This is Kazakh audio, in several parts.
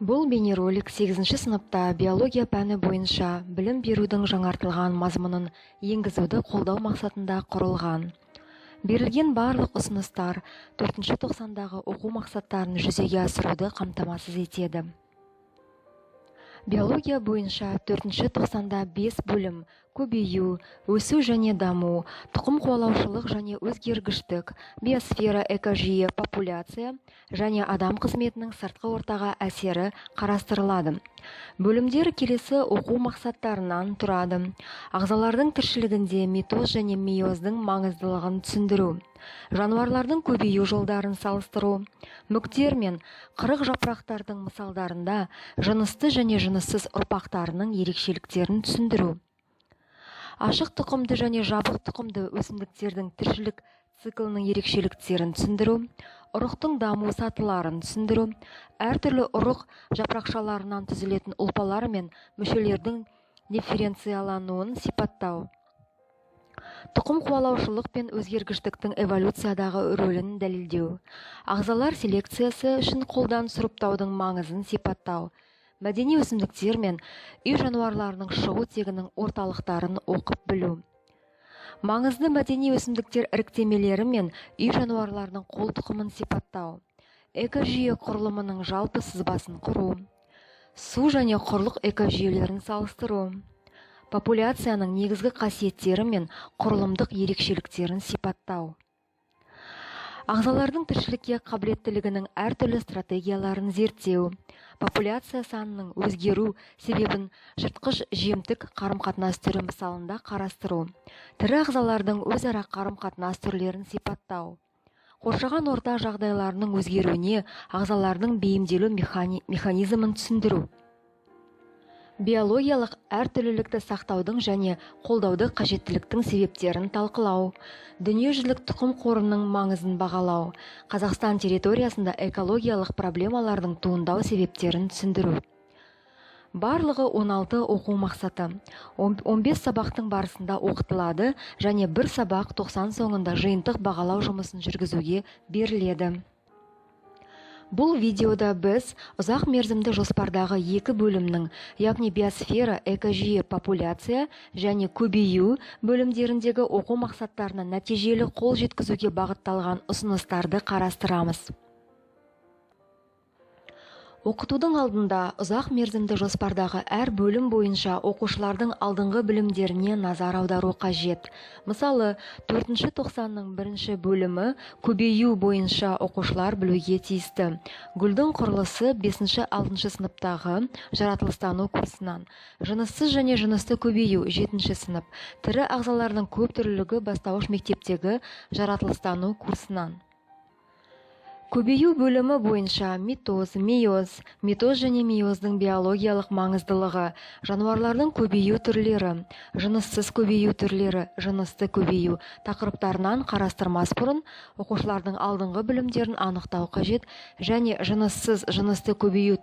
Бұл бейнеролик 8-ші сыныпта биология пәні бойынша білім берудің жаңартылған мазмұнын енгізуді қолдау мақсатында құрылған. Берілген барлық ұсыныстар 4-ші тоқсандағы оқу мақсаттарын жүзеге асыруды қамтамасыз етеді. Биология бойынша 4-ші тоқсанда 5 бөлім: көбею, өсу және даму, тұқым қуалаушылық және өзгергіштік, биосфера, экожүйе, популяция және адам қызметінің сыртқы ортаға әсері қарастырылады. Бөлімдер келесі оқу мақсаттарынан тұрады: ағзалардың тіршілігінде митоз және мейоздың маңыздылығын түсіндіру, жануарлардың көбею жолдарын салыстыру, мүктер мен қырық жапырақтардың мысалдарында жынысты және жыныссыз ұрпақтарының ерекшеліктерін түсіндіру, ашық тұқымды және жабық тұқымды өсімдіктердің тіршілік циклінің ерекшеліктерін түсіндіру, ұрықтың даму сатыларын түсіндіру, әртүрлі ұрық жапырақшаларынан түзілетін ұлпалар мен мүшелердің дифференциялануын сипаттау, тұқым қуалаушылық пен өзгергіштіктің эволюциядағы рөлін дәлелдеу, ағзалар селекциясы үшін қолдан сұрыптаудың маңызын сипаттау, мәдени өсімдіктер мен үй жануарларының шығу тегінің орталықтарын оқып білу, маңызды мәдени өсімдіктер іріктемелері мен үй жануарларының қол тұқымын сипаттау, экожүйе құрылымының жалпы сызбасын құру, су және құрлық экожүйелерін салыстыру, популяцияның негізгі қасиеттері мен құрылымдық ерекшеліктерін сипаттау, ағзалардың тіршілікке қабілеттілігінің әртүрлі стратегияларын зерттеу, популяция санының өзгеру себебін жыртқыш жемтік қарым-қатынас түрі мысалында қарастыру, тірі ағзалардың өзара қарым-қатынас түрлерін сипаттау, қоршаған орта жағдайларының өзгеруіне ағзалардың бейімделу механизмін түсіндіру, биологиялық әртүрлілікті сақтаудың және қолдауды қажеттіліктің себептерін талқылау, дүниежүзілік тұқым қорының маңызын бағалау, Қазақстан территориясында экологиялық проблемалардың туындау себептерін түсіндіру. Барлығы 16 оқу мақсаты. 15 сабақтың барысында оқытылады және бір сабақ 90 соңында жиынтық бағалау жұмысын жүргізуге беріледі. Бұл видеода біз ұзақ мерзімді жоспардағы екі бөлімнің, яғни биосфера, экожүйе, популяция және көбею бөлімдеріндегі оқу мақсаттарына нәтижелі қол жеткізуге бағытталған ұсыныстарды қарастырамыз. Оқытудың алдында ұзақ мерзімді жоспардағы әр бөлім бойынша оқушылардың алдыңғы білімдеріне назар аудару қажет. Мысалы, 4-ші тоқсанның 1-ші бөлімі көбею бойынша оқушылар білуге тиісті. Гүлдің құрылысы 5-6 сыныптағы жаратылыстану курсынан, жыныссыз және жынысты көбею 7-ші сынып, тірі ағзалардың көп түрлілігі бастауыш мектептегі жаратылыстану курсынан. Көбею бөлімі бойынша митоз, мейоз, митоз және мейоздың биологиялық маңыздылығы, жануарлардың көбею түрлері, жыныссыз көбею түрлері, жынысты көбею тақырыптарынан қарастырмас бұрын оқушылардың алдыңғы білімдерін анықтау қажет және жыныссыз, жынысты көбею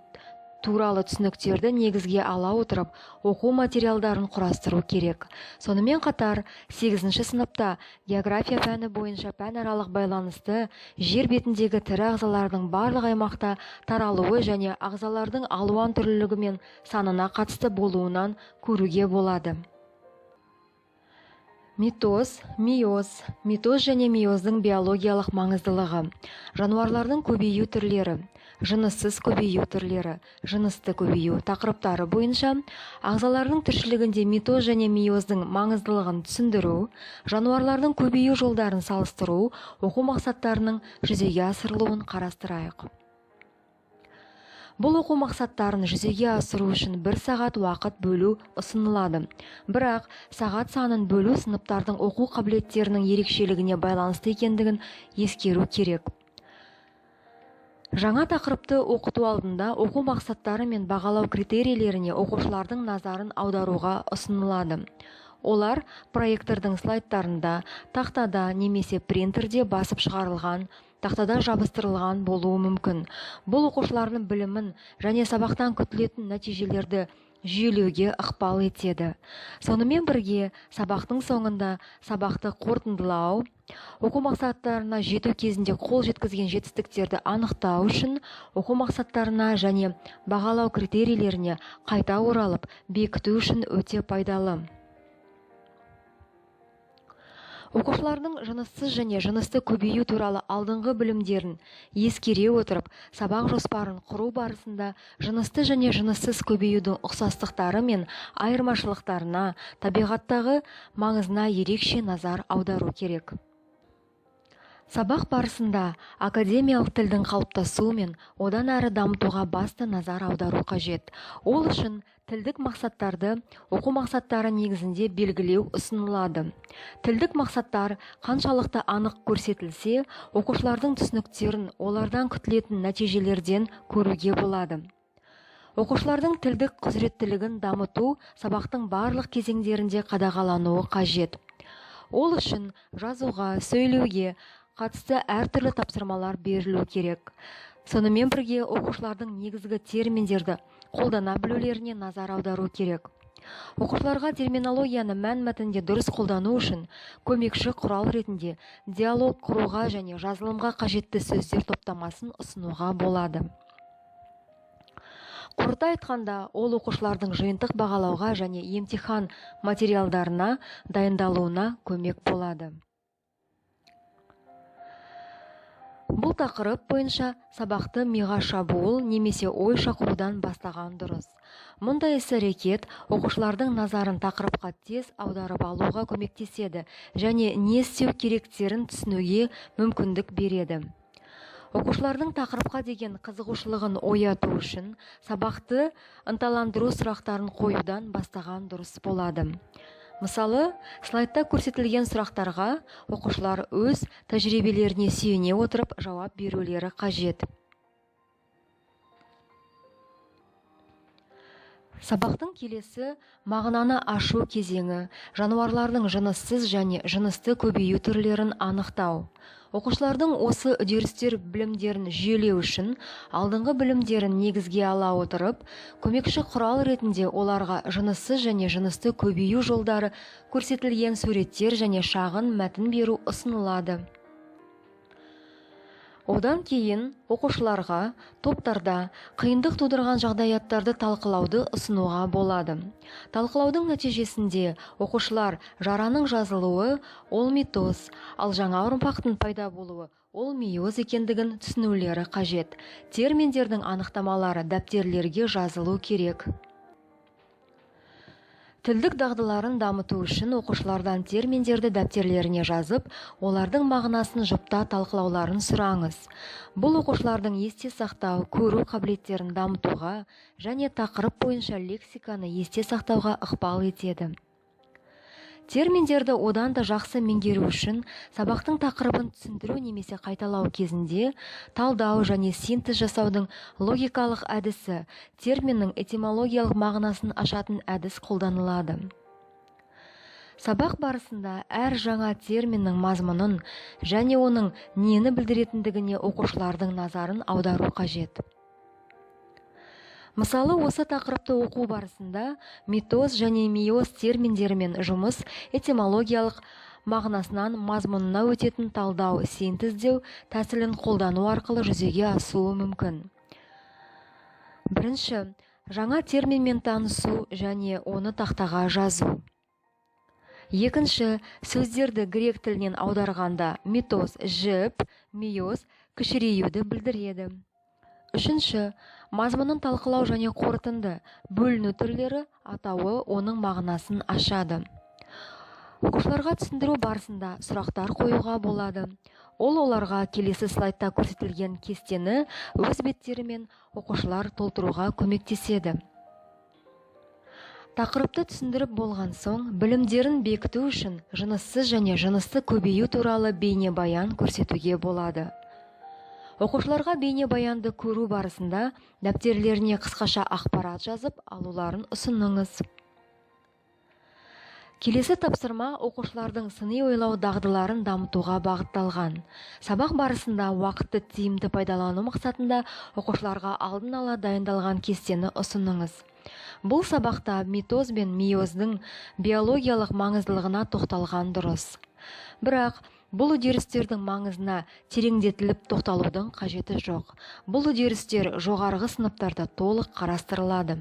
туралы түсініктерді негізге ала отырып, оқу материалдарын құрастыру керек. Сонымен қатар, 8-ші сыныпта география пәні бойынша пәнаралық байланысты, жер бетіндегі тірі ағзалардың барлық аймақта таралуы және ағзалардың алуан түрлілігі мен санына қатысты болуынан көруге болады. Митоз, мейоз, митоз және мейоздың биологиялық маңыздылығы, жануарлардың көбею түрлері, жыныссыз көбею түрлері, жынысты көбею тақырыптары бойынша ағзалардың тіршілігінде митоз және мейоздың маңыздылығын түсіндіру, жануарлардың көбею жолдарын салыстыру, оқу мақсаттарының жүзеге асырылуын қарастырайық. Бұл оқу мақсаттарын жүзеге асыру үшін 1 сағат уақыт бөлу ұсынылады. Бірақ сағат санын бөлу сыныптардың оқу қабілеттерінің ерекшелігіне байланысты екендігін ескеру керек. Жаңа тақырыпты оқыту алдында оқу мақсаттары мен бағалау критерийлеріне оқушылардың назарын аударуға ұсынылады. Олар проектордың слайдтарында, тақтада немесе принтерде басып шығарылған, тақтада жабыстырылған болуы мүмкін. Бұл оқушылардың білімін және сабақтан күтілетін нәтижелерді жүйелеуге ықпал етеді. Сонымен бірге, сабақтың соңында сабақты қорытындылау, оқу мақсаттарына жету кезінде қол жеткізген жетістіктерді анықтау үшін оқу мақсаттарына және бағалау критерийлеріне қайта оралып, бекіту үшін өте пайдалы. Оқушылардың жыныссыз және жынысты көбею туралы алдыңғы білімдерін ескере отырып, сабақ жоспарын құру барысында жынысты және жыныссыз көбеюдің ұқсастықтары мен айырмашылықтарына, табиғаттағы маңызына ерекше назар аудару керек. Сабақ барысында академиялық тілдің қалыптасуы мен одан әрі дамытуға басты назар аудару қажет. Ол үшін тілдік мақсаттарды оқу мақсаттары негізінде белгілеу ұсынылады. Тілдік мақсаттар қаншалықты анық көрсетілсе, оқушылардың түсініктерін олардан күтілетін нәтижелерден көруге болады. Оқушылардың тілдік құзыреттілігін дамыту сабақтың барлық кезеңдерінде қадағалануы қажет. Ол үшін жазуға, сөйлеуге қатысты әртүрлі тапсырмалар берілу керек. Сонымен бірге оқушылардың негізгі терминдерді қолдана білулеріне назар аудару керек. Оқушыларға терминологияны мәнмәтінде дұрыс қолдану үшін көмекші құрал ретінде диалог құруға және жазылымға қажетті сөздер топтамасын ұсынуға болады. Қорыта айтқанда, ол оқушылардың жиынтық бағалауға және емтихан материалдарына дайындалуына көмек болады. Бұл тақырып бойынша сабақты миға шабуыл немесе ой шақырудан бастаған дұрыс. Мұндай іс-әрекет оқушылардың назарын тақырыпқа тез аударып алуға көмектеседі және не істеу керектерін түсінуге мүмкіндік береді. Оқушылардың тақырыпқа деген қызығушылығын ояту үшін сабақты ынталандыру сұрақтарын қоюдан бастаған дұрыс болады. Мысалы, слайдта көрсетілген сұрақтарға оқушылар өз тәжірибелеріне сүйене отырып жауап берулері қажет. Сабақтың келесі мағынаны ашу кезеңі, жануарлардың жыныссыз және жынысты көбею түрлерін анықтау. Оқушылардың осы үдерістер білімдерін жүйелеу үшін алдыңғы білімдерін негізге ала отырып, көмекші құрал ретінде оларға жыныссыз және жынысты көбею жолдары көрсетілген суреттер және шағын мәтін беру ұсынылады. Одан кейін оқушыларға топтарда қиындық тудырған жағдаяттарды талқылауды ұсынуға болады. Талқылаудың нәтижесінде оқушылар жараның жазылуы ол митоз, ал жаңа ұрпақтың пайда болуы ол мейоз екендігін түсінулері қажет. Терминдердің анықтамалары дәптерлерге жазылу керек. Тілдік дағдыларын дамыту үшін оқушылардан терминдерді дәптерлеріне жазып, олардың мағынасын жұпта талқылауларын сұраңыз. Бұл оқушылардың есте сақтау, көру қабілеттерін дамытуға және тақырып бойынша лексиканы есте сақтауға ықпал етеді. Терминдерді одан да жақсы меңгеру үшін сабақтың тақырыбын түсіндіру немесе қайталау кезінде талдау және синтез жасаудың логикалық әдісі, терминнің этимологиялық мағынасын ашатын әдіс қолданылады. Сабақ барысында әр жаңа терминнің мазмұнын және оның нені білдіретіндігіне оқушылардың назарын аудару қажет. Мысалы, осы тақырыпты оқу барысында митоз және мейоз терминдерімен жұмыс этимологиялық мағынасынан мазмұнына өтетін талдау, синтездеу тәсілін қолдану арқылы жүзеге асуы мүмкін. Бірінші, жаңа терминмен танысу және оны тақтаға жазу. Екінші, сөздерді грек тілінен аударғанда митоз жіп, мейоз кішіреюді білдіреді. Үшінші, мазмұнын талқылау және қорытынды бөліну түрлері атауы оның мағынасын ашады. Оқушыларға түсіндіру барысында сұрақтар қоюға болады. Ол оларға келесі слайдта көрсетілген кестені өз беттерімен оқушылар толтыруға көмектеседі. Тақырыпты түсіндіріп болған соң, білімдерін бекіту үшін жыныссыз және жынысты көбею туралы бейнебаян көрсетуге болады. Оқушыларға бейнебаянды көру барысында дәптерлеріне қысқаша ақпарат жазып алуларын ұсыныңыз. Келесі тапсырма оқушылардың сыни ойлау дағдыларын дамытуға бағытталған. Сабақ барысында уақытты тиімді пайдалану мақсатында оқушыларға алдын ала дайындалған кестені ұсыныңыз. Бұл сабақта митоз бен мейоздың биологиялық маңыздылығына тоқталған дұрыс. Бірақ бұл үдерістердің маңызына тереңдетіліп тоқталудың қажеті жоқ. Бұл үдерістер жоғарғы сыныптарда толық қарастырылады.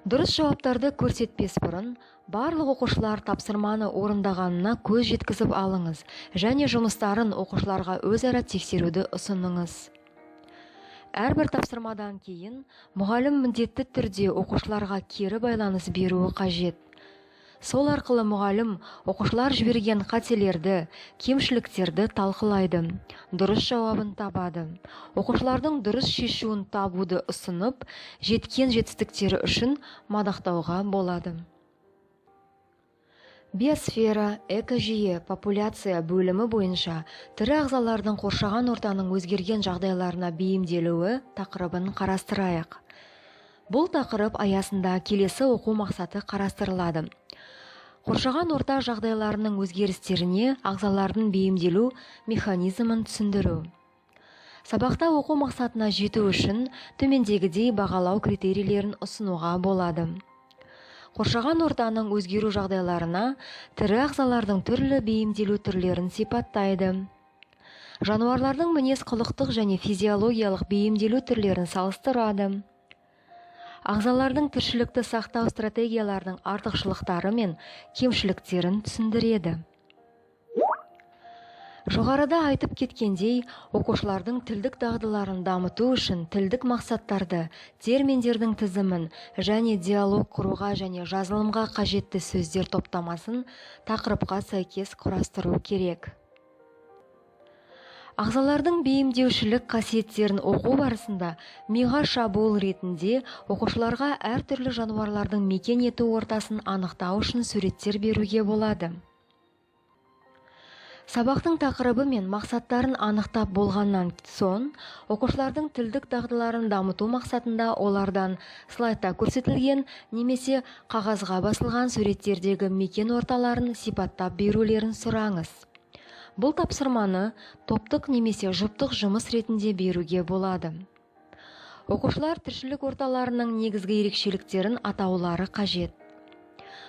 Дұрыс жауаптарды көрсетпес бұрын, барлық оқушылар тапсырманы орындағанына көз жеткізіп алыңыз және жұмыстарын оқушыларға өзара тексеруді ұсыныңыз. Әрбір тапсырмадан кейін мұғалім міндетті түрде оқушыларға кері байланыс беруі қажет. Сол арқылы мұғалім оқушылар жіберген қателерді, кемшіліктерді талқылайды, дұрыс жауабын табады. Оқушылардың дұрыс шешуін табуды ұсынып, жеткен жетістіктері үшін мадақтауға болады. Биосфера, экожүйе, популяция бөлімі бойынша тірі ағзалардың қоршаған ортаның өзгерген жағдайларына бейімделуі тақырыбын қарастырайық. Бұл тақырып аясында келесі оқу мақсаты қарастырылады. Қоршаған орта жағдайларының өзгерістеріне ағзалардың бейімделу механизмін түсіндіру. Сабақта оқу мақсатына жету үшін төмендегідей бағалау критерийлерін ұсынуға болады. Қоршаған ортаның өзгеру жағдайларына тірі ағзалардың түрлі бейімделу түрлерін сипаттайды. Жануарлардың мінез-құлықтық және физиологиялық бейімделу түрлерін салыстырады. Ағзалардың тіршілікті сақтау стратегияларының артықшылықтары мен кемшіліктерін түсіндіреді. Жоғарыда айтып кеткендей, оқушылардың тілдік дағдыларын дамыту үшін тілдік мақсаттарды, терминдердің тізімін және диалог құруға және жазылымға қажетті сөздер топтамасын тақырыпқа сәйкес құрастыру керек. Ағзалардың бейімдеушілік қасиеттерін оқу барысында миға шабуыл ретінде оқушыларға әртүрлі жануарлардың мекен ету ортасын анықтау үшін суреттер беруге болады. Сабақтың тақырыбы мен мақсаттарын анықтап болғаннан соң, оқушылардың тілдік дағдыларын дамыту мақсатында олардан слайдта көрсетілген немесе қағазға басылған суреттердегі мекен орталарын сипаттап берулерін сұраңыз. Бұл тапсырманы топтық немесе жұптық жұмыс ретінде беруге болады. Оқушылар тіршілік орталарының негізгі ерекшеліктерін атаулары қажет.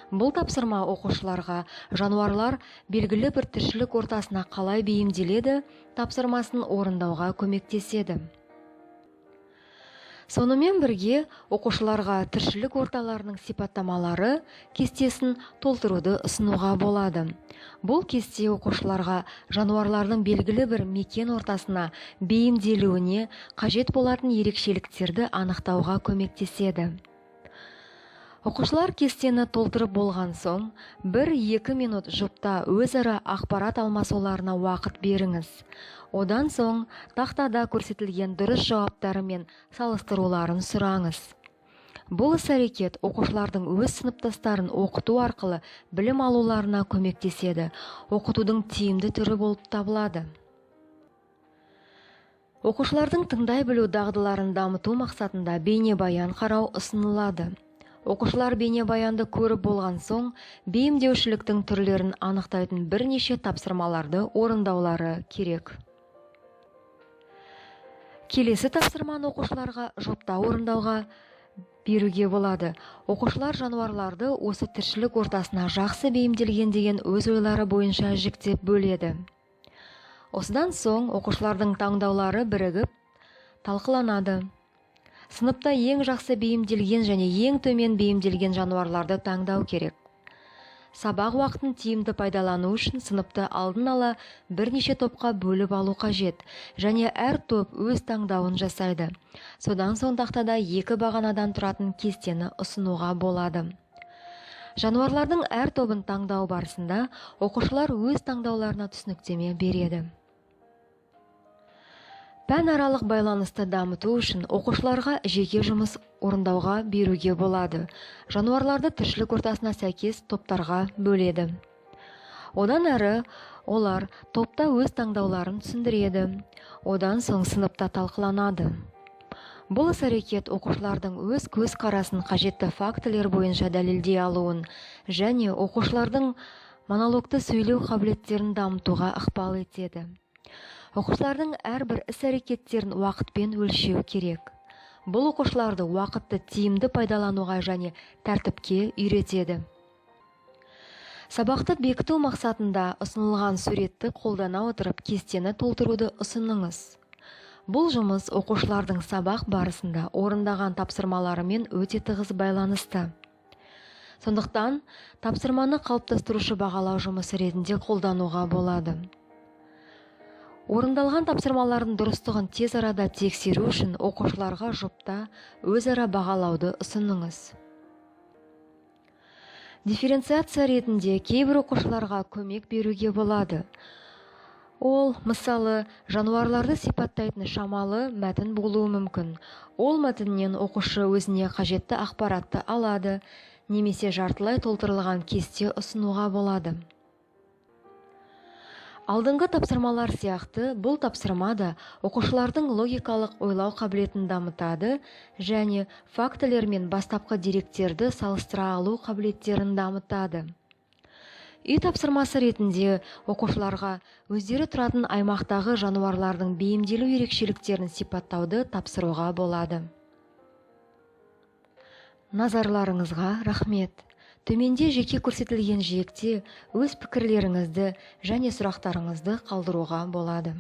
Бұл тапсырма оқушыларға жануарлар белгілі бір тіршілік ортасына қалай бейімделеді тапсырмасын орындауға көмектеседі. Сонымен бірге оқушыларға тіршілік орталарының сипаттамалары кестесін толтыруды ұсынуға болады. Бұл кесте оқушыларға жануарлардың белгілі бір мекен ортасына бейімделуіне қажет болатын ерекшеліктерді анықтауға көмектеседі. Оқушылар кестені толтырып болған соң, 1-2 минут жұпта өзара ақпарат алмасуларына уақыт беріңіз. Одан соң, тақтада көрсетілген дұрыс жауаптары мен салыстыруларын сұраңыз. Бұл іс-әрекет оқушылардың өз сыныптастарын оқыту арқылы білім алуларына көмектеседі. Оқытудың тиімді түрі болып табылады. Оқушылардың тыңдай білу дағдыларын дамыту мақсатында бейнебаян қарау ұсынылады. Оқушылар бейнебаянды көріп болған соң, бейімдеушіліктің түрлерін анықтайтын бірнеше тапсырмаларды орындаулары керек. Келесі тапсырманы оқушыларға жұпта орындауға беруге болады. Оқушылар жануарларды осы тіршілік ортасына жақсы бейімделген деген өз ойлары бойынша жіктеп бөледі. Осыдан соң оқушылардың таңдаулары бірігіп талқыланады. Сыныпта ең жақсы бейімделген және ең төмен бейімделген жануарларды таңдау керек. Сабақ уақытын тиімді пайдалану үшін сыныпты алдын ала бірнеше топқа бөліп алу қажет, және әр топ өз таңдауын жасайды. Содан соң тақтада 2 бағанадан тұратын кестені ұсынуға болады. Жануарлардың әр тобын таңдау барысында оқушылар өз таңдауларына түсініктеме береді. Пән аралық байланысты дамыту үшін оқушыларға жеке жұмыс орындауға беруге болады. Жануарларды тіршілік ортасына сәйкес топтарға бөледі. Одан әрі олар топта өз таңдауларын түсіндіреді. Одан соң сыныпта талқыланады. Бұл іс-әрекет оқушылардың өз көзқарасын қажетті фактілер бойынша дәлелдей алуын және оқушылардың монологты сөйлеу қабілеттерін дамытуға ықпал етеді. Оқушылардың әрбір іс-әрекеттерін уақытпен өлшеу керек. Бұл оқушыларды уақытты тиімді пайдалануға және тәртіпке үйретеді. Сабақты бекіту мақсатында ұсынылған суретті қолдана отырып кестені толтыруды ұсыныңыз. Бұл жұмыс оқушылардың сабақ барысында орындаған тапсырмаларымен өте тығыз байланысты. Сондықтан, тапсырманы қалыптастырушы бағалау жұмысы ретінде қолдануға болады. Орындалған тапсырмалардың дұрыстығын тез арада тексеру үшін оқушыларға жұпта өзара бағалауды ұсыныңыз. Дифференциация ретінде кейбір оқушыларға көмек беруге болады. Ол, мысалы, жануарларды сипаттайтын шамалы мәтін болуы мүмкін. Ол мәтіннен оқушы өзіне қажетті ақпаратты алады, немесе жартылай толтырылған кесте ұсынуға болады. Алдыңғы тапсырмалар сияқты, бұл тапсырма да оқушылардың логикалық ойлау қабілетін дамытады және фактілер мен бастапқы деректерді салыстыра алу қабілеттерін дамытады. Үй тапсырмасы ретінде оқушыларға өздері тұратын аймақтағы жануарлардың бейімделу ерекшеліктерін сипаттауды тапсыруға болады. Назарларыңызға рахмет. Төменде жеке көрсетілген жиекте өз пікірлеріңізді және сұрақтарыңызды қалдыруға болады.